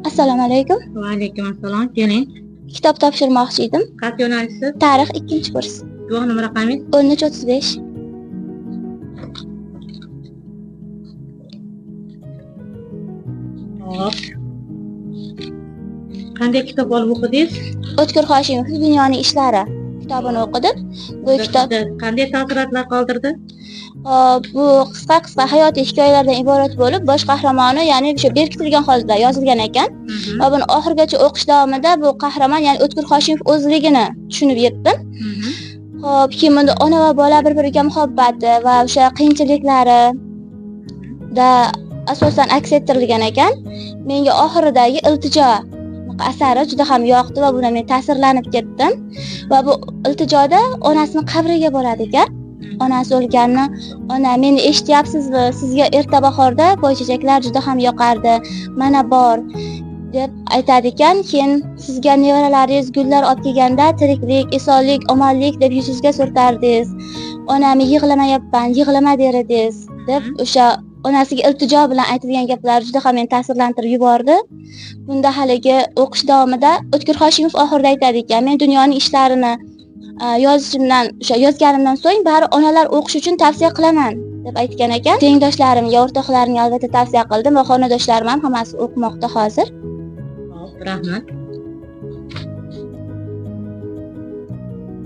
Assalomu alaykum. Va alaykum assalom. Keling. Kitob topshirmoqchi edim. Qaysi yo'nalishsiz? Tarix 2-kurs. Guvohnoma raqamingiz? 1335. Hop. Qanday kitob olib o'qidingiz? O'tkir Hoshimov Dunyoning ishlari kitobini o'qidim. Bu kitob qanday taassurotlar qoldirdi? bu qisqa hayotiy hikoyalardan iborat bo'lib, bosh qahramoni, ya'ni o'sha berkitilgan holda yozilgan ekan. Va buni oxirigacha o'qish davomida bu qahramon, ya'ni O'tkir Hoshimov o'zligini tushunib yetdim. Xo'p, keyin bunda ona va bola bir-biriga muhabbati va o'sha qiyinchiliklari da asosan aks ettirilgan ekan. Menga oxiridagi iltijo asari juda ham yoqdi va bundan men ta'sirlanib ketdim. Va bu iltijoda onasining qabriga boradi ekan. Onasi o'lganini, "Ona, meni eshityapsizmi? Sizga erta bahorda boychechaklar juda ham yoqardi. Mana bor" deb aytadi ekan. Keyin "Sizga nevaralaringiz gullar olib kelganda tiriklik, esonlik, omonlik deb yuzingizga surtardingiz. Onam yig'lamayapman, yig'lama der edingiz" deb o'sha onasiga iltijo bilan aytilgan gaplar juda ham meni ta'sirlantirib yubordi. Bunda haligi o'qish davomida O'tkir Hoshimov oxirida aytadi ekan, "Men dunyoning ishlarini yozishimdan, o'sha yozganimdan so'ng bari onalar o'qish uchun tavsiya qilaman" deb aytgan ekan. Tengdoshlarimga, o'rtoqlarimga albatta tavsiya qildim va xonadoshlarim ham hammasi o'qimoqda hozir. Hop, rahmat.